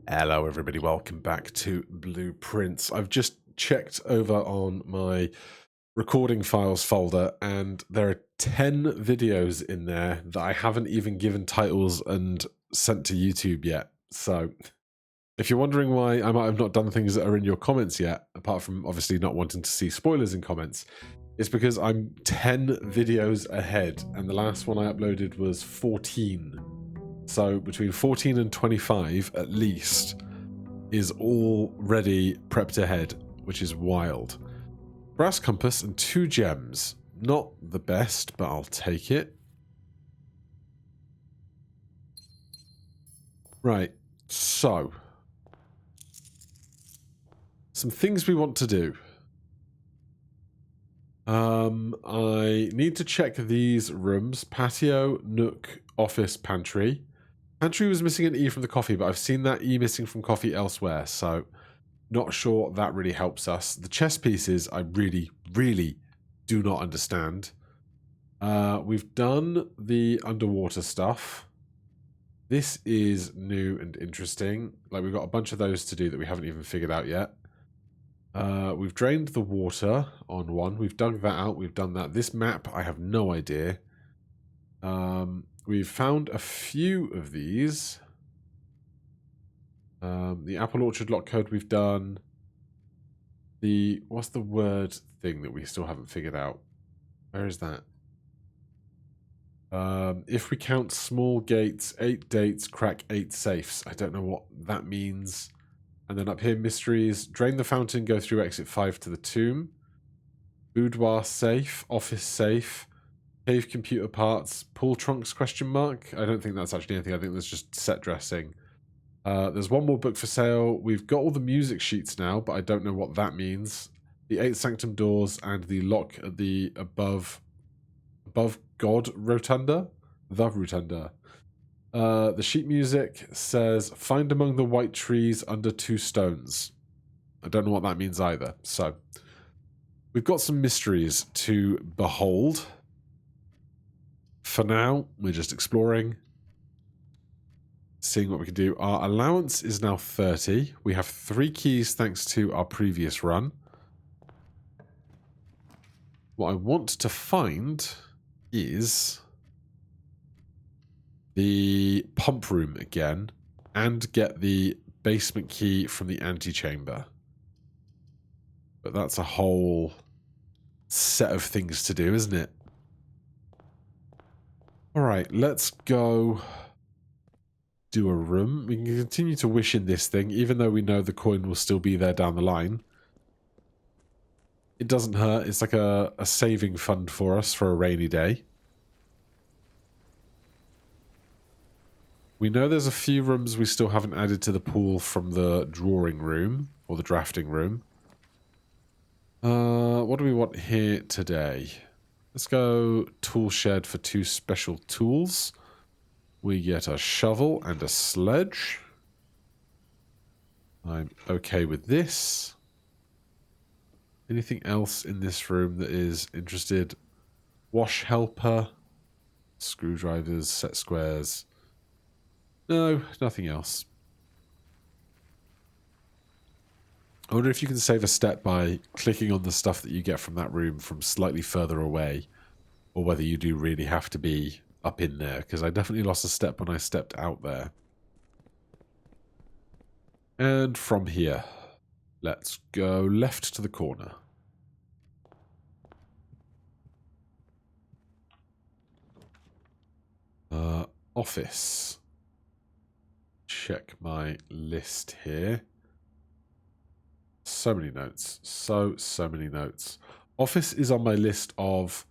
Hello everybody, welcome back to Blueprints. I've just checked over on my recording files folder and there are 10 videos in there that I haven't even given titles and sent to YouTube yet. So if you're wondering why I might have not done things that are in your comments yet, apart from obviously not wanting to see spoilers in comments, it's because I'm 10 videos ahead and the last one I uploaded was 14. So between 14 and 25 at least is already prepped ahead, which is wild. Brass compass and 2 gems. Not the best, but I'll take it. Right, so some things we want to do. I need to check these rooms. Patio, nook, office, pantry. Pantry was missing an E from the coffee, but I've seen that E missing from coffee elsewhere, so not sure that really helps us. The chess pieces, I really, really do not understand. We've done the underwater stuff. This is new and interesting. Like, we've got a bunch of those to do that we haven't even figured out yet. We've drained the water on one. We've dug that out. We've done that. This map, I have no idea. We've found a few of these. The apple orchard lock code we've done. The, what's the word thing that we still haven't figured out? Where is that? If we count small gates, 8 dates, crack 8 safes. I don't know what that means. And then up here, mysteries. Drain the fountain, go through exit 5 to the tomb. Boudoir safe, office safe. Cave computer parts, pool trunks, question mark. I don't think that's actually anything. I think that's just set dressing. There's one more book for sale. We've got all the music sheets now, but I don't know what that means. The 8 sanctum doors and the lock at the above God rotunda? The rotunda. The sheet music says, find among the white trees under 2 stones. I don't know what that means either. So, we've got some mysteries to behold. For now, we're just exploring, seeing what we can do. Our allowance is now 30. We have 3 keys thanks to our previous run. What I want to find is the pump room again and get the basement key from the antechamber. But that's a whole set of things to do, isn't it? Alright, let's go do a room. We can continue to wish in this thing, even though we know the coin will still be there down the line. It doesn't hurt. It's like a saving fund for us for a rainy day. We know there's a few rooms we still haven't added to the pool from the drawing room, or the drafting room. What do we want here today? Let's go tool shed for 2 special tools. We get a shovel and a sledge. I'm okay with this. Anything else in this room that is interested? Wash helper, screwdrivers, set squares. No, nothing else. I wonder if you can save a step by clicking on the stuff that you get from that room from slightly further away, or whether you do really have to be up in there, because I definitely lost a step when I stepped out there. And from here, let's go left to the corner. Office. Check my list here. So many notes. So many notes. Office is on my list of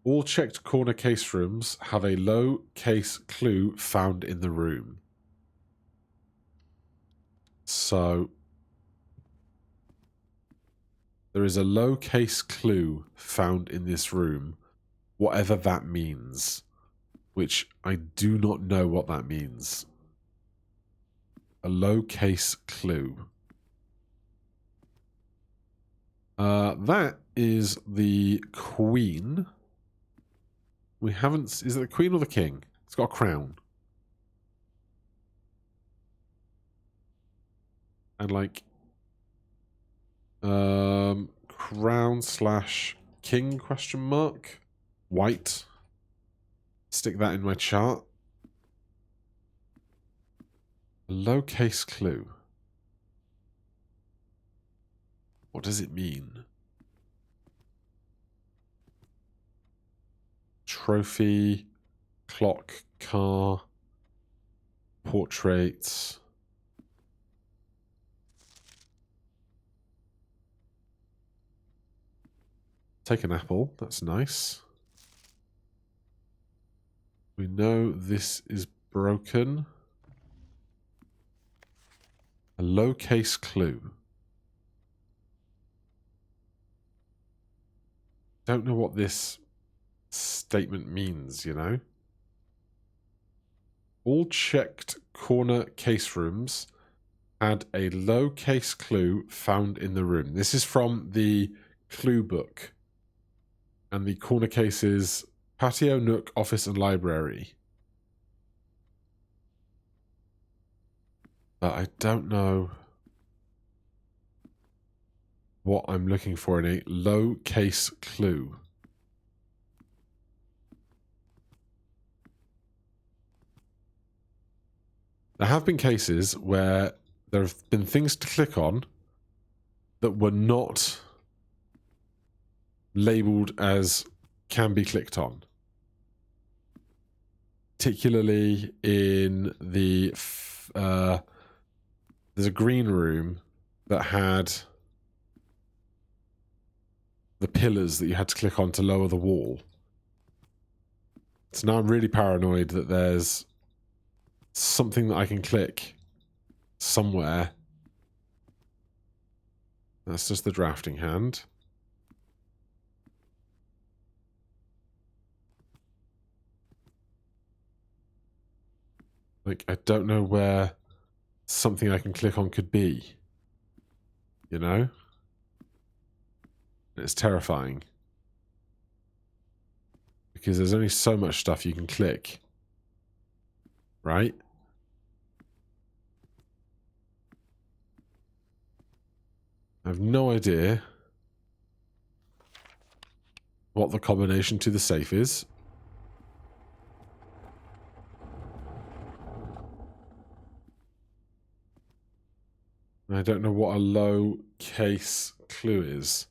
all checked corner case rooms have a low case clue found in the room. So there is a low case clue found in this room, whatever that means, which I do not know what that means. A low case clue. That is the queen. We haven't... Is it the queen or the king? It's got a crown. And like crown/king question mark white. Stick that in my chart. Low case clue. What does it mean? Trophy, clock, car, portraits. Take an apple. That's nice. We know this is broken. A low case clue. Don't know what this statement means, you know? All checked corner case rooms had a low case clue found in the room. This is from the clue book. And the corner cases: patio, nook, office, and library. But I don't know what I'm looking for in a low case clue. There have been cases where there have been things to click on that were not labeled as can be clicked on. Particularly in the... there's a green room that had the pillars that you had to click on to lower the wall. So now I'm really paranoid that there's something that I can click somewhere. That's just the drafting hand. Like, I don't know where something I can click on could be. You know? It's terrifying. Because there's only so much stuff you can click. Right? I have no idea what the combination to the safe is. I don't know what a low case clue is.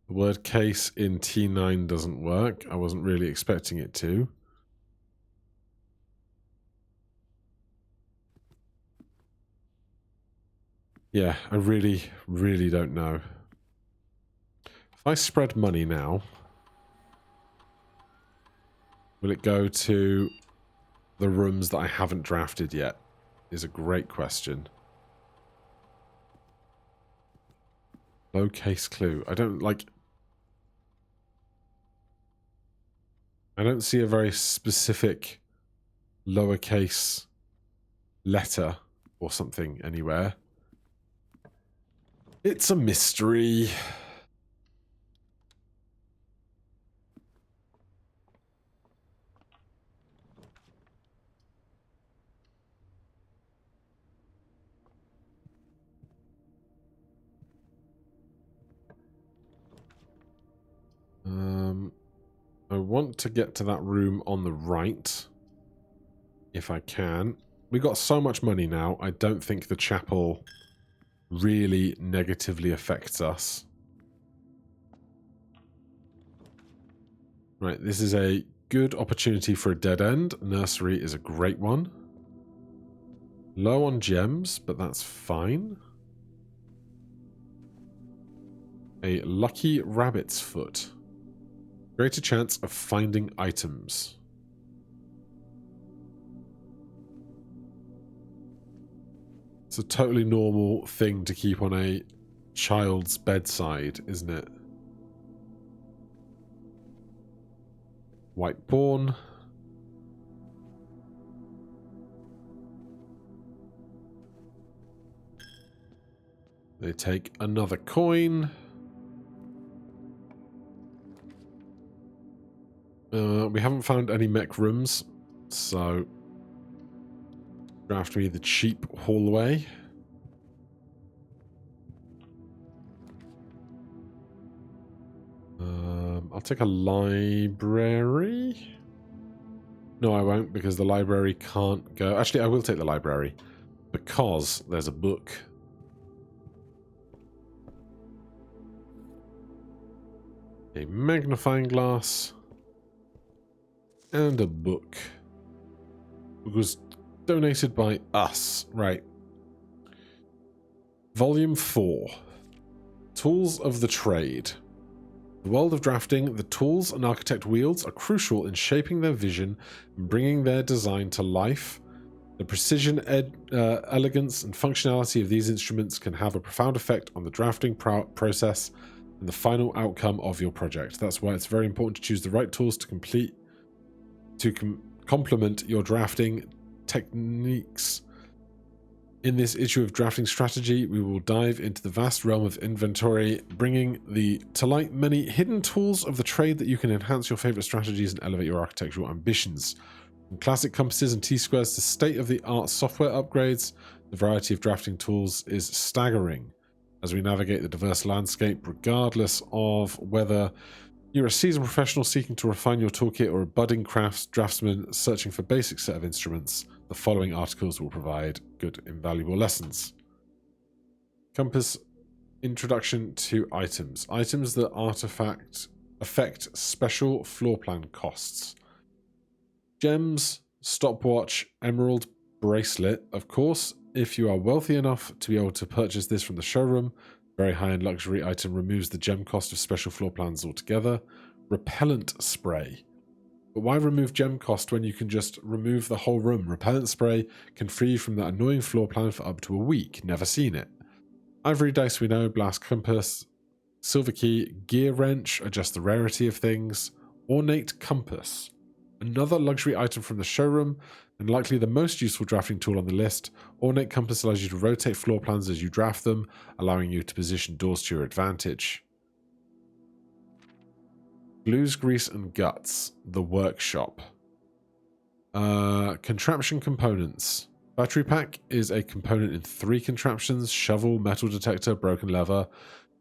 The word case in T9 doesn't work. I wasn't really expecting it to. Yeah, I really, really don't know. If I spread money now, will it go to the rooms that I haven't drafted yet? Is a great question. Low case clue. I don't see a very specific lowercase letter or something anywhere. It's a mystery. I want to get to that room on the right, if I can. We got so much money now, I don't think the chapel really negatively affects us. Right, this is a good opportunity for a dead end. Nursery is a great one. Low on gems, but that's fine. A lucky rabbit's foot. Greater chance of finding items. It's a totally normal thing to keep on a child's bedside, isn't it? White pawn. They take another coin. We haven't found any mech rooms. So, draft me the cheap hallway. I'll take a library. No, I won't, because the library can't go. Actually, I will take the library, because there's a book. A magnifying glass. And a book. It was donated by us. Right. Volume 4. Tools of the Trade. The world of drafting, the tools an architect wields are crucial in shaping their vision and bringing their design to life. The precision, elegance, and functionality of these instruments can have a profound effect on the drafting process and the final outcome of your project. That's why it's very important to choose the right tools to complement your drafting techniques. In this issue of Drafting Strategy, we will dive into the vast realm of inventory, bringing to light many hidden tools of the trade that you can enhance your favorite strategies and elevate your architectural ambitions. From classic compasses and T-squares to state-of-the-art software upgrades, the variety of drafting tools is staggering. As we navigate the diverse landscape, regardless of whether you're a seasoned professional seeking to refine your toolkit or a budding draftsman searching for a basic set of instruments, the following articles will provide good, invaluable lessons. Compass Introduction to Items. Items that affect special floor plan costs. Gems, stopwatch, emerald, bracelet. Of course, if you are wealthy enough to be able to purchase this from the showroom, very high-end luxury item removes the gem cost of special floor plans altogether. Repellent spray. But why remove gem cost when you can just remove the whole room? Repellent spray can free you from that annoying floor plan for up to a week. Never seen it. Ivory dice we know, blast compass, silver key, gear wrench, adjust the rarity of things, ornate compass. Another luxury item from the showroom, and likely the most useful drafting tool on the list. Ornate compass allows you to rotate floor plans as you draft them, allowing you to position doors to your advantage. Glues, grease, and guts. The workshop. Contraption components. Battery pack is a component in 3 contraptions: shovel, metal detector, broken lever,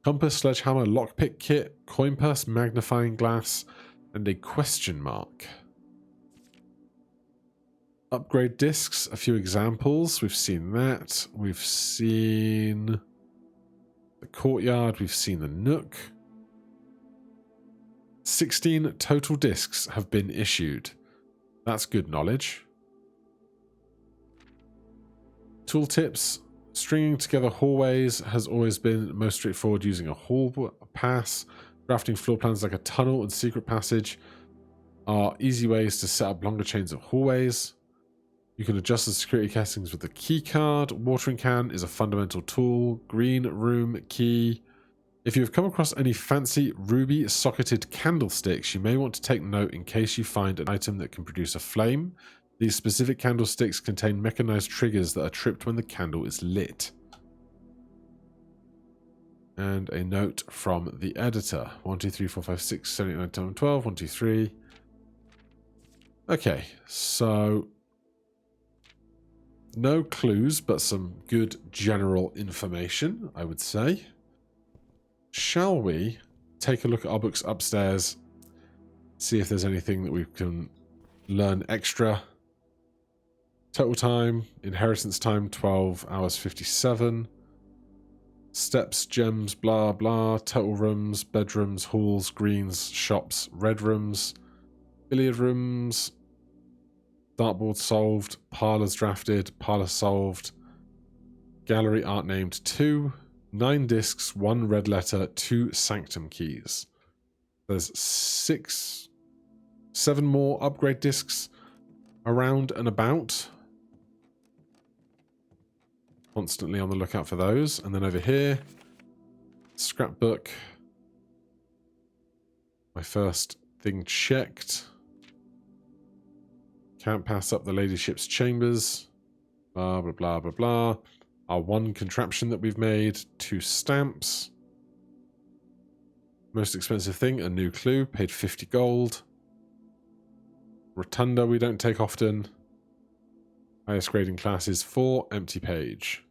compass, sledgehammer, lockpick kit, coin purse, magnifying glass, and a question mark. Upgrade discs. A few examples. We've seen that. We've seen the courtyard. We've seen the nook. 16 total discs have been issued. That's good knowledge. Tooltips. Stringing together hallways has always been most straightforward using a hall pass. Drafting floor plans like a tunnel and secret passage are easy ways to set up longer chains of hallways. You can adjust the security settings with the key card. Watering can is a fundamental tool. Green room key. If you have come across any fancy ruby socketed candlesticks, you may want to take note in case you find an item that can produce a flame. These specific candlesticks contain mechanized triggers that are tripped when the candle is lit. And a note from the editor. 1, 2, 3, 4, 5, 6, 7, 8, 9, 10, 12. 1, 2, 3. Okay, so no clues, but some good general information, I would say. Shall we take a look at our books upstairs, see if there's anything that we can learn extra? Total time, inheritance time, 12 hours 57. Steps, gems, blah, blah. Total rooms, bedrooms, halls, greens, shops, red rooms, billiard rooms, dartboard solved, parlours drafted, parlour solved, gallery art named 2, 9 discs, 1 red letter, 2 sanctum keys. There's 7 more upgrade discs around and about. Constantly on the lookout for those. And then over here, scrapbook. My first thing checked. Can't pass up the ladyship's chambers. Blah, blah, blah, blah, blah. Our 1 contraption that we've made. 2 stamps. Most expensive thing, a new clue. Paid 50 gold. Rotunda we don't take often. Highest grading class is 4, empty page.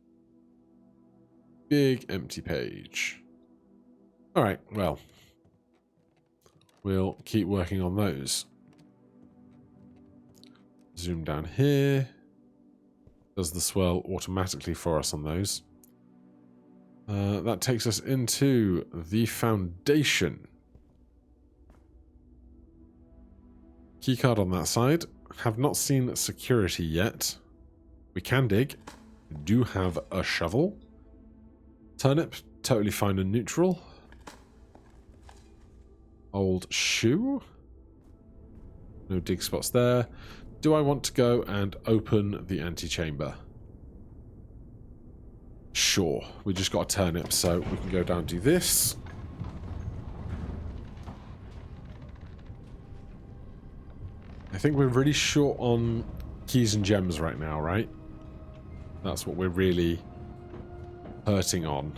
Big empty page. Alright, well. We'll keep working on those. Zoom down here. Does the swirl automatically for us on those. That takes us into the foundation. Keycard on that side. Have not seen security yet. We can dig. We do have a shovel. Turnip, totally fine and neutral. Old shoe. No dig spots there. Do I want to go and open the antechamber? Sure. We just got a turnip, so we can go down and do this. I think we're really short on keys and gems right now, right? That's what we're really hurting on.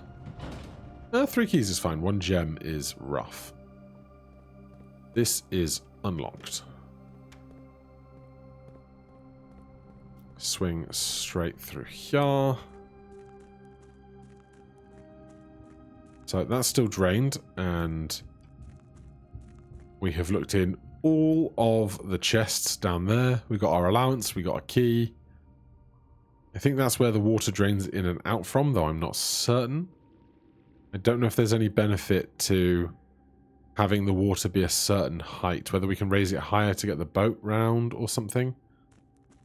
3 keys is fine. 1 gem is rough. This is unlocked. Swing straight through here. So that's still drained, and we have looked in all of the chests down there. We got our allowance, we got a key. I think that's where the water drains in and out from, though I'm not certain. I don't know if there's any benefit to having the water be a certain height, whether we can raise it higher to get the boat round or something.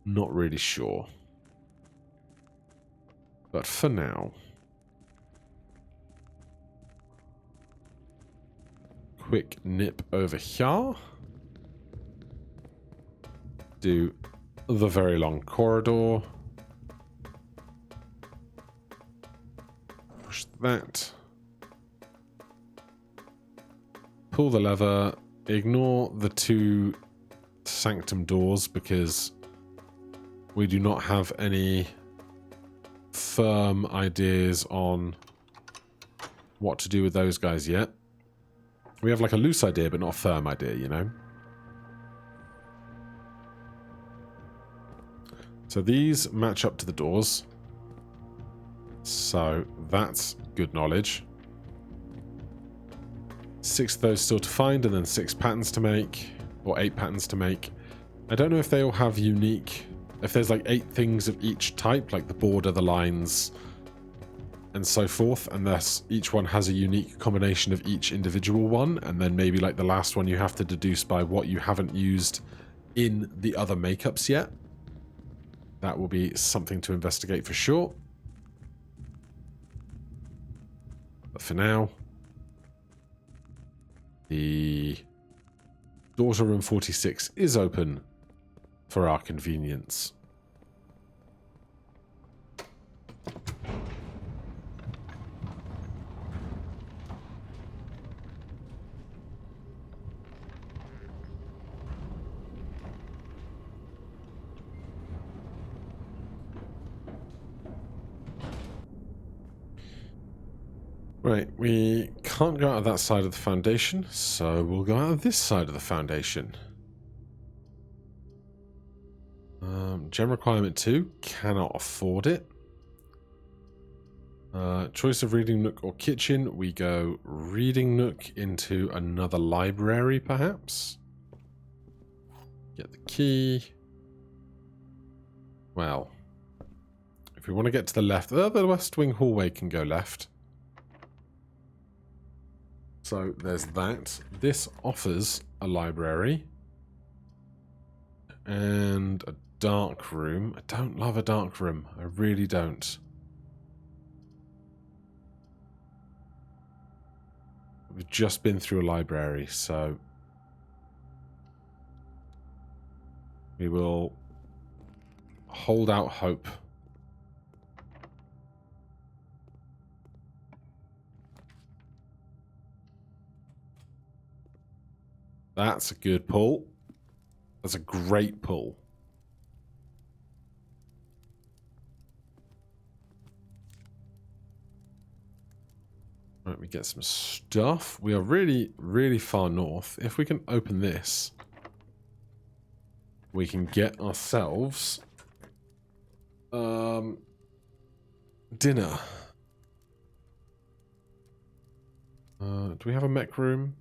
Not really sure. But for now, quick nip over here. Do the very long corridor. Push that. Pull the lever. Ignore the 2 sanctum doors because we do not have any firm ideas on what to do with those guys yet. We have like a loose idea, but not a firm idea, you know? So these match up to the doors. So that's good knowledge. 6 of those still to find, and then 6 patterns to make, or 8 patterns to make. I don't know if they all have unique... If there's like 8 things of each type, like the border, the lines, and so forth, and thus each one has a unique combination of each individual one, and then maybe like the last one you have to deduce by what you haven't used in the other makeups yet. That will be something to investigate for sure. But for now, the door to room 46 is open for our convenience. Right, we can't go out of that side of the foundation, so we'll go out of this side of the foundation. Gem requirement 2, cannot afford it. Choice of reading nook or kitchen, we go reading nook into another library perhaps. Get the key. Well, if we want to get to the left, the west wing hallway can go left. So there's that. This offers a library and a dark room. I don't love a dark room. I really don't. We've just been through a library, so we will hold out hope. That's a good pull. That's a great pull. Right, we get some stuff. We are really, really far north. If we can open this. we can get ourselves dinner. Do we have a mech room?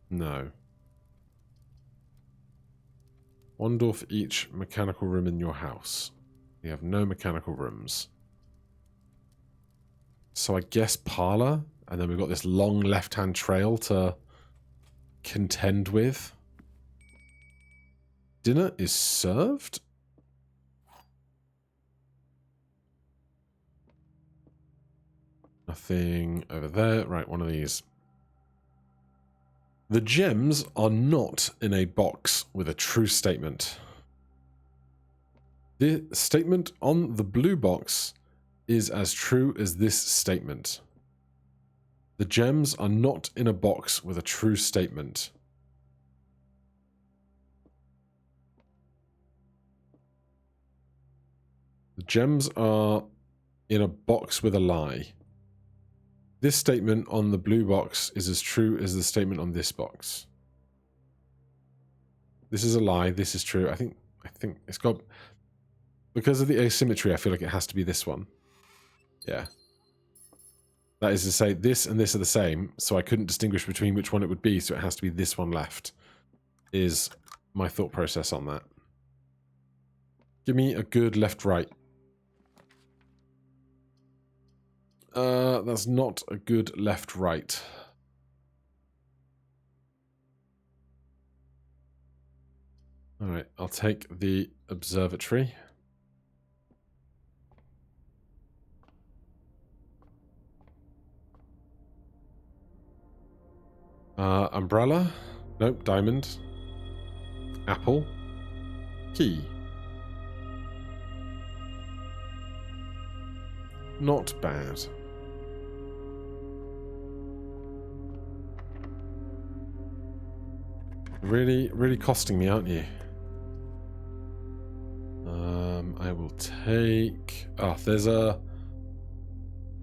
No. One door for each mechanical room in your house. We have no mechanical rooms. So I guess parlor, and then we've got this long left-hand trail to contend with. Dinner is served? Nothing over there. Right, one of these. The gems are not in a box with a true statement. The statement on the blue box is as true as this statement. The gems are not in a box with a true statement. The gems are in a box with a lie. This statement on the blue box is as true as the statement on this box. This is a lie. This is true. I think it's got... Because of the asymmetry, I feel like it has to be this one. Yeah. That is to say, this and this are the same, so I couldn't distinguish between which one it would be, so it has to be this one left, is my thought process on that. Give me a good left-right. That's not a good left-right. Alright, I'll take the observatory. Umbrella. Nope, diamond. Apple. Key. Not bad. Really costing me, aren't you? I will take... Oh, there's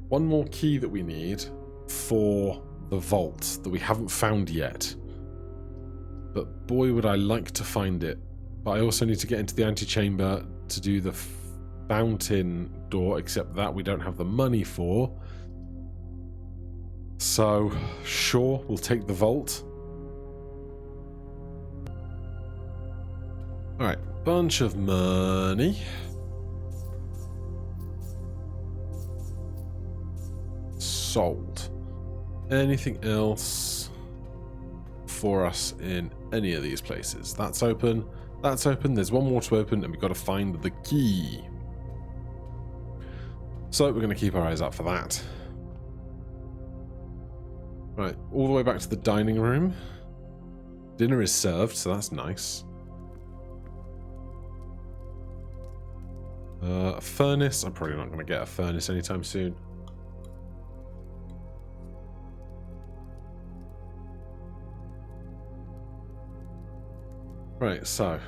one more key that we need for the vault that we haven't found yet. But boy, would I like to find it. But I also need to get into the antechamber to do the fountain door, except that we don't have the money for. So, sure, we'll take the vault. Alright, bunch of money. Sold. Anything else for us in any of these places? That's open. That's open. There's one more to open, and we've got to find the key. So we're going to keep our eyes out for that. Right, all the way back to the dining room. Dinner is served, so that's nice. A furnace. I'm probably not going to get a furnace anytime soon. Right, so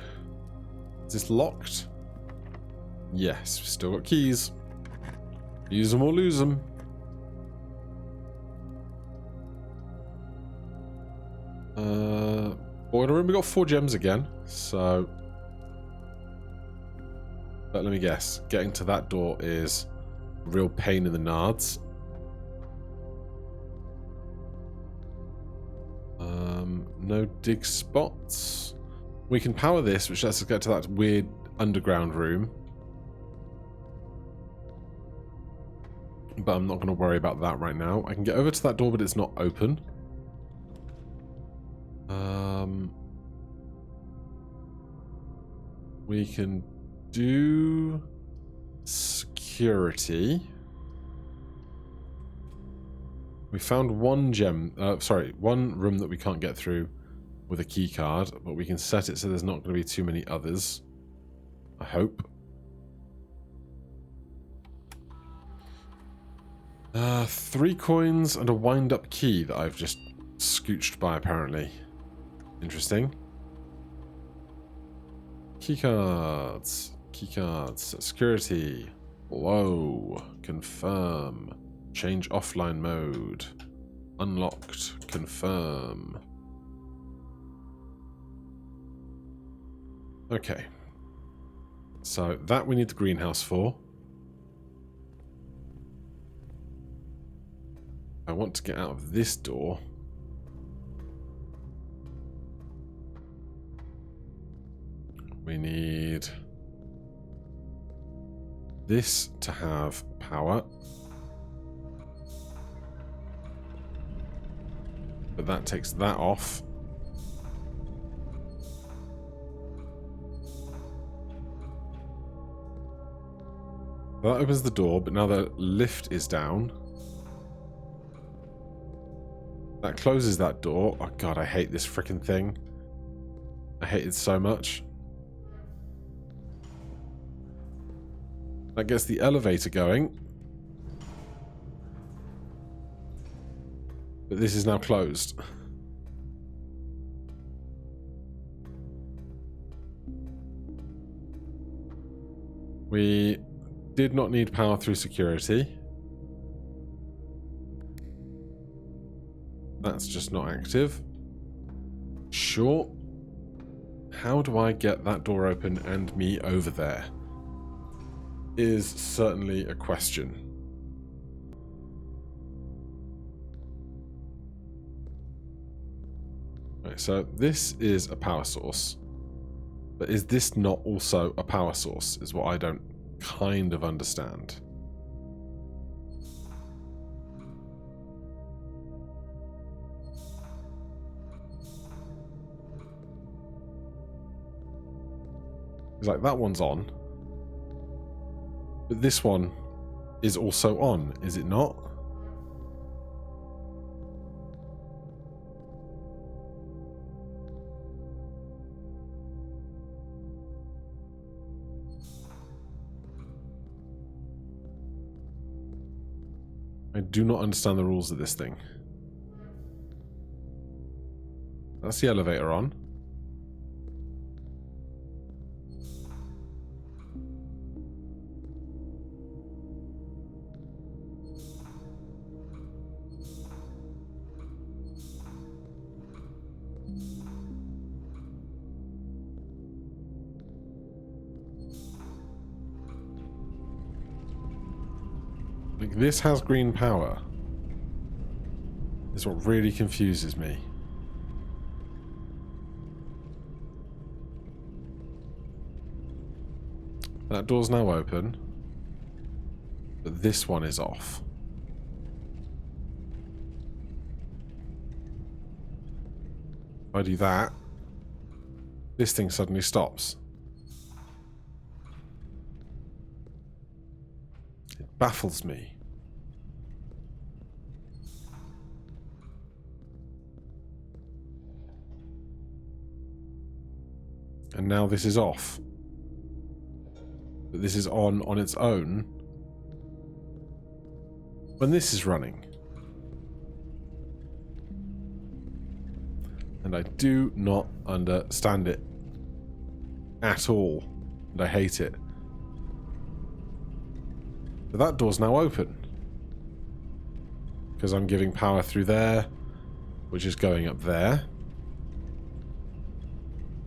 is this locked? Yes, we've still got keys. Use them or lose them. Boiler room, we got 4 gems again, so... But let me guess, getting to that door is a real pain in the nards. No dig spots. We can power this, which lets us get to that weird underground room. But I'm not going to worry about that right now. I can get over to that door, but it's not open. We can do security. We found one gem, one room that we can't get through with a key card, but we can set it so there's not going to be too many others. I hope. 3 coins and a wind-up key that I've just scooched by, apparently. Interesting. Keycards. Keycards. Security. Whoa. Confirm. Change offline mode. Unlocked. Confirm. Okay. So that we need the greenhouse for. I want to get out of this door. We need this to have power. But that takes that off. That opens the door, but now the lift is down. That closes that door. Oh god, I hate this freaking thing. I hate it so much. That gets the elevator going. But this is now closed. We did not need power through security. That's just not active. Sure. How do I get that door open and me over there? Is certainly a question. Right, so this is a power source. But is this not also a power source? Is what I don't kind of understand. It's like that one's on. But this one is also on, is it not? I do not understand the rules of this thing. That's the elevator on. Like, this has green power. Is what really confuses me. That door's now open. But this one is off. If I do that, this thing suddenly stops. It baffles me. And now this is off. But this is on its own when this is running. And I do not understand it at all. And I hate it. But that door's now open. Because I'm giving power through there, which is going up there.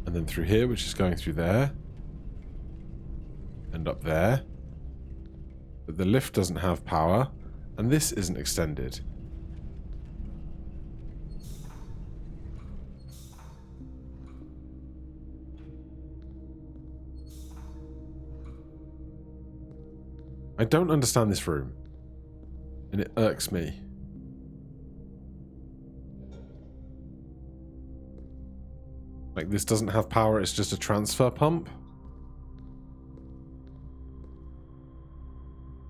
And then through here, which is going through there. And up there. But the lift doesn't have power. And this isn't extended. I don't understand this room. And it irks me. Like, this doesn't have power, it's just a transfer pump.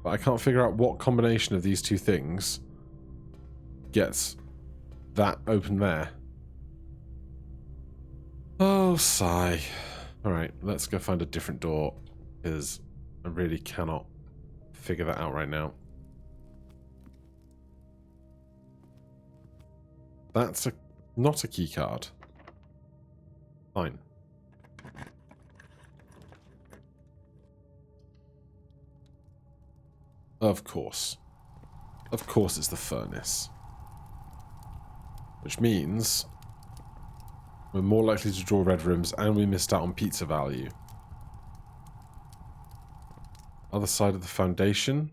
But I can't figure out what combination of these two things gets that open there. Oh, sigh. Alright, let's go find a different door, because I really cannot figure that out right now. That's not a key card. Fine. Of course. Of course it's the furnace. Which means We're more likely to draw red rooms, and we missed out on pizza value. Other side of the foundation,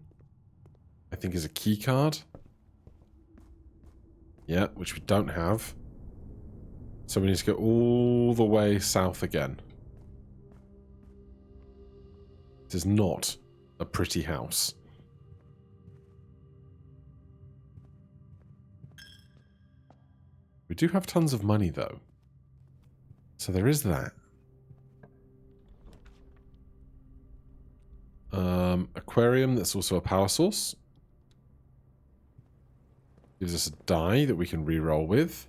I think, is a key card. Yeah, which we don't have. So we need to go all the way south again. It is not a pretty house. We do have tons of money, though. So there is that. Aquarium, that's also a power source. Gives us a die that we can re-roll with.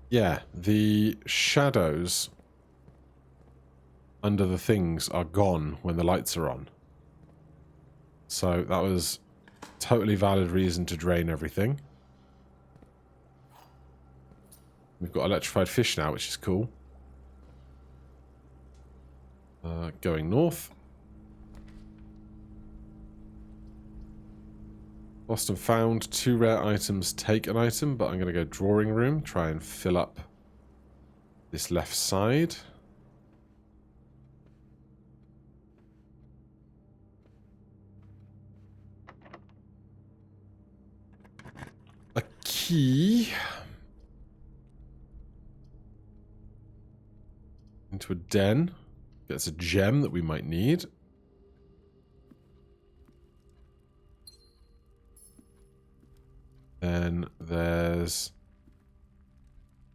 Yeah, the shadows under the things are gone when the lights are on. So that was a totally valid reason to drain everything. We've got electrified fish now, which is cool. Going north. Lost and found. 2 rare items take an item, but I'm going to go drawing room. Try and fill up this left side. A key. Into a den. Gets a gem that we might need. Then there's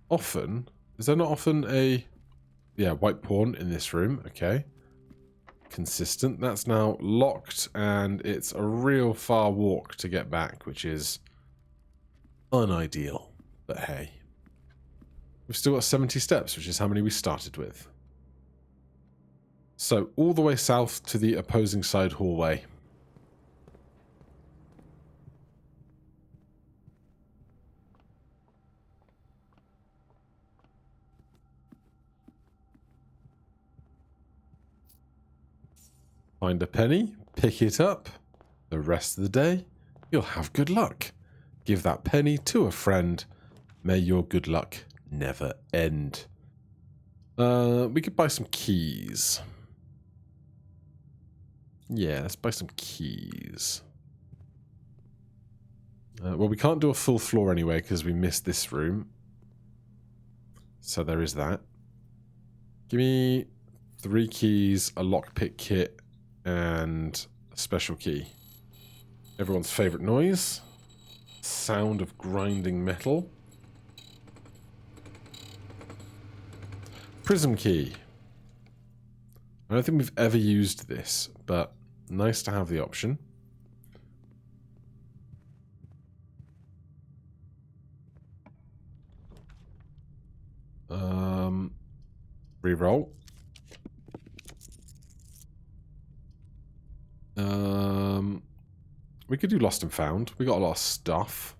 often... Is there not often a... Yeah, white pawn in this room. Okay. Consistent. That's now locked, and it's a real far walk to get back, which is unideal. But hey. We've still got 70 steps, which is how many we started with. So, all the way south to the opposing side hallway. Find a penny, pick it up. The rest of the day, you'll have good luck. Give that penny to a friend. May your good luck never end. We could buy some keys. Yeah, let's buy some keys. Well, we can't do a full floor anyway because we missed this room. So there is that. Give me 3 keys, a lockpick kit, and a special key. Everyone's favourite noise. Sound of grinding metal. Prism key. I don't think we've ever used this, but nice to have the option. Reroll. We could do lost and found. We got a lot of stuff.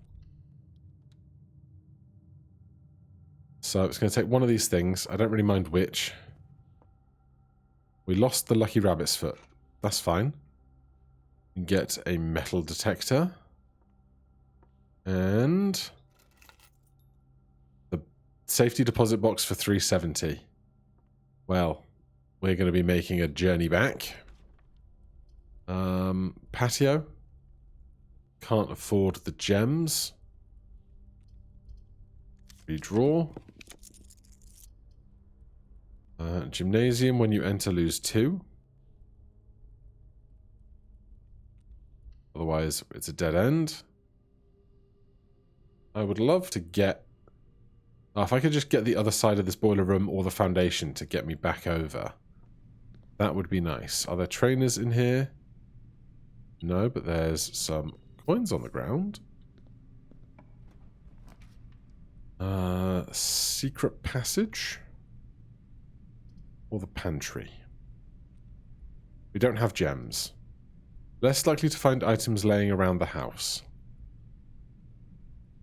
So it's going to take one of these things. I don't really mind which. We lost the lucky rabbit's foot. That's fine. Get a metal detector. And the safety deposit box for 370. Well, we're going to be making a journey back. Patio. Can't afford the gems. Redraw. Gymnasium, when you enter, lose 2. Otherwise, it's a dead end. I would love to get... if I could just get the other side of this boiler room or the foundation to get me back over. That would be nice. Are there trainers in here? No, but there's some coins on the ground. Secret passage? Or the pantry? We don't have gems. Less likely to find items laying around the house.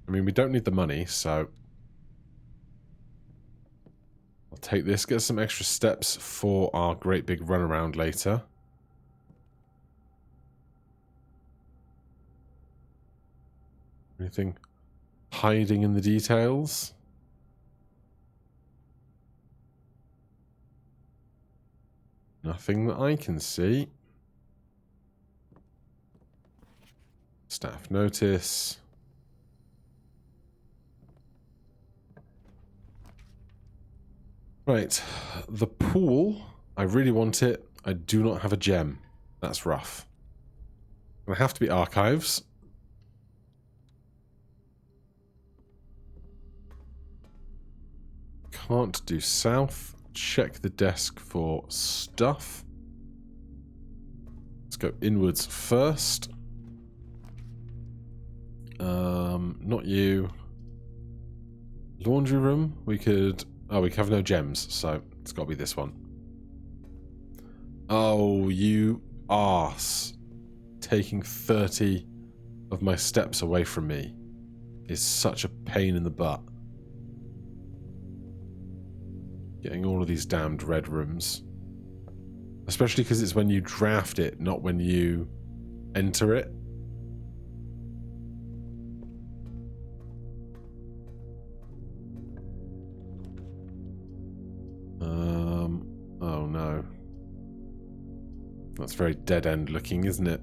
I mean, we don't need the money, so... I'll take this, get some extra steps for our great big runaround later. Anything hiding in the details? Nothing that I can see. Staff notice. Right. The pool. I really want it. I do not have a gem. That's rough. Gonna have to be archives. Can't do south. Check the desk for stuff. Let's go inwards first. Not you. Laundry room. We could... Oh, we have no gems, so it's got to be this one. Oh, you arse. Taking 30 of my steps away from me is such a pain in the butt. Getting all of these damned red rooms. Especially because it's when you draft it, not when you enter it. Oh no. That's very dead-end looking, isn't it?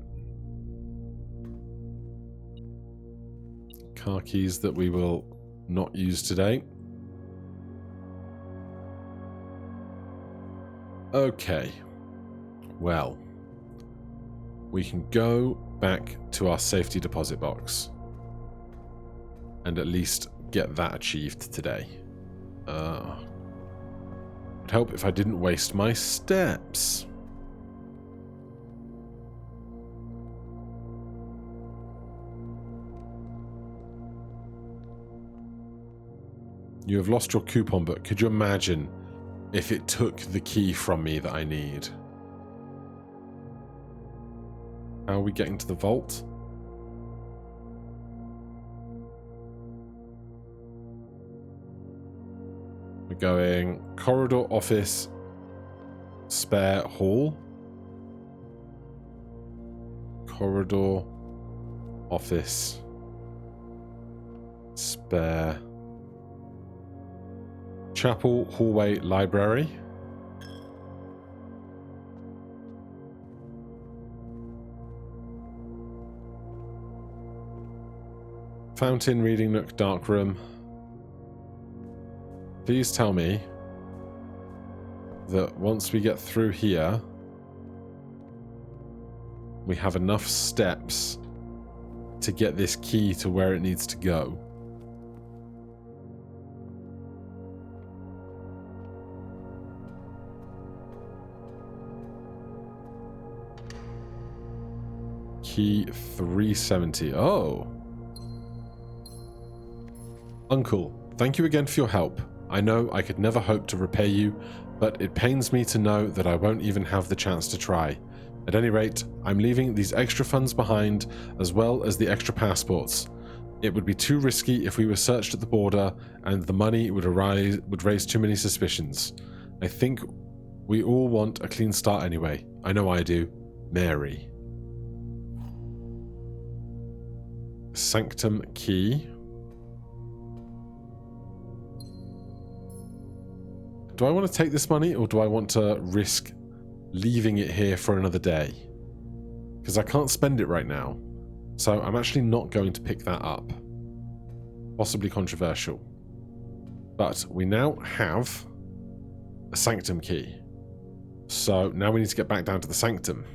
Car keys that we will not use today. Okay. Well, we can go back to our safety deposit box and at least get that achieved today. Would help if I didn't waste my steps. You have lost your coupon book. Could you imagine if it took the key from me that I need? How are we getting to the vault? We're going corridor, office, spare, hall. Corridor, office, spare, chapel, hallway, library. Fountain, reading nook, dark room. Please tell me that once we get through here, we have enough steps to get this key to where it needs to go. Key 370. Oh. Uncle, thank you again for your help. I know I could never hope to repay you, but it pains me to know that I won't even have the chance to try. At any rate, I'm leaving these extra funds behind, as well as the extra passports. It would be too risky if we were searched at the border, and the money would raise too many suspicions. I think we all want a clean start anyway. I know I do. Mary. Sanctum key. Do I want to take this money, or do I want to risk leaving it here for another day? Because I can't spend it right now. So I'm actually not going to pick that up. Possibly controversial. But we now have a sanctum key. So now we need to get back down to the sanctum.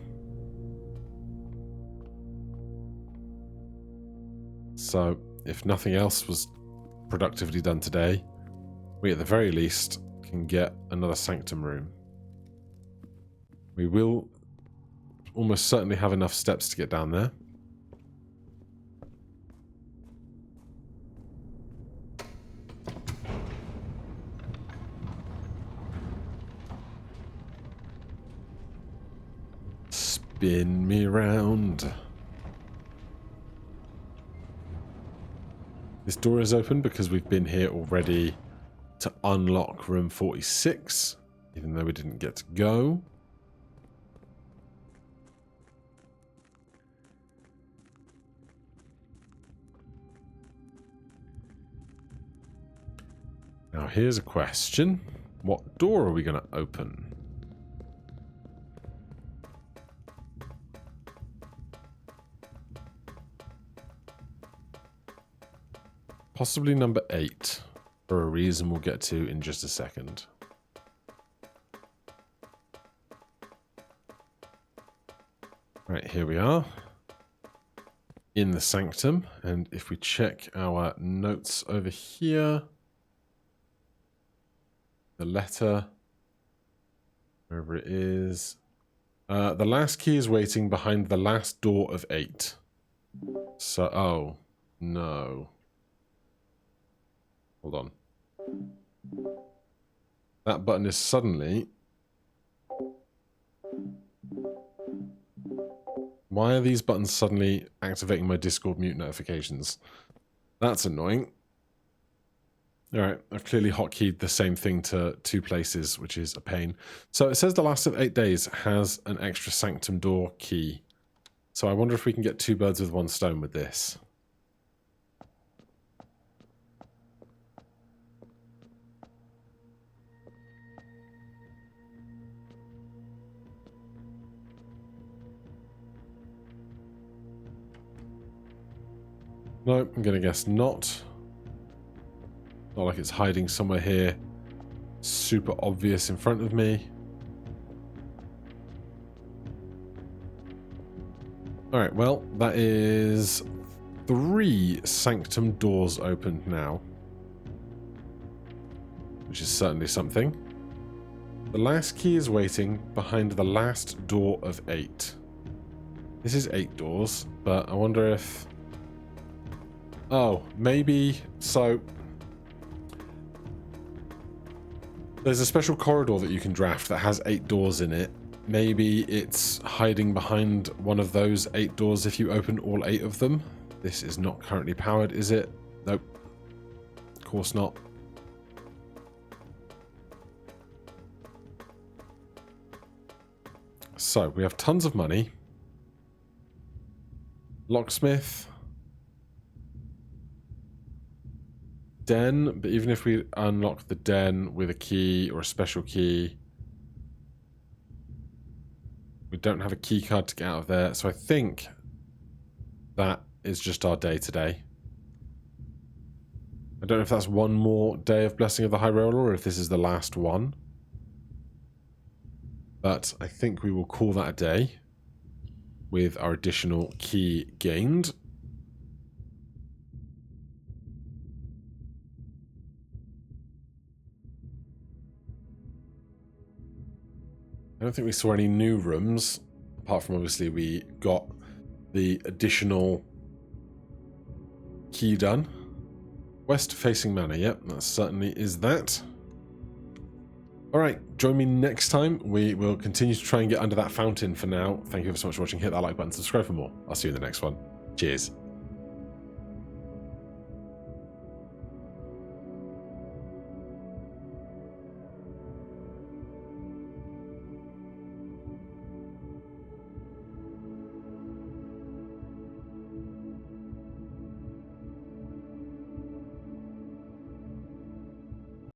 So if nothing else was productively done today, we at the very least can get another sanctum room. We will almost certainly have enough steps to get down there. Spin me round. This door is open because we've been here already to unlock room 46, even though we didn't get to go. Now here's a question. What door are we going to open? Possibly number 8, for a reason we'll get to in just a second. Right, here we are. In the sanctum, and if we check our notes over here, the letter, wherever it is, the last key is waiting behind the last door of 8. So, oh, no. Hold on. That button is suddenly... Why are these buttons suddenly activating my Discord mute notifications? That's annoying. Alright, I've clearly hotkeyed the same thing to 2 places, which is a pain. So it says the last of 8 days has an extra sanctum door key. So I wonder if we can get 2 birds with 1 stone with this. No, I'm going to guess not. Not like it's hiding somewhere here. Super obvious in front of me. Alright, well, that is 3 sanctum doors opened now. Which is certainly something. The last key is waiting behind the last door of 8. This is 8 doors, but I wonder if... Oh, maybe... So... There's a special corridor that you can draft that has 8 doors in it. Maybe it's hiding behind one of those 8 doors if you open all 8 of them. This is not currently powered, is it? Nope. Of course not. So, we have tons of money. Locksmith. Den, but even if we unlock the den with a key or a special key, we don't have a key card to get out of there. So I think that is just our day today. I don't know if that's one more day of Blessing of the High Roller or if this is the last one. But I think we will call that a day with our additional key gained. I don't think we saw any new rooms, apart from obviously we got the additional key done. West-facing manor, yep, that certainly is that. Alright, join me next time. We will continue to try and get under that fountain for now. Thank you ever so much for watching. Hit that like button, subscribe for more. I'll see you in the next one. Cheers.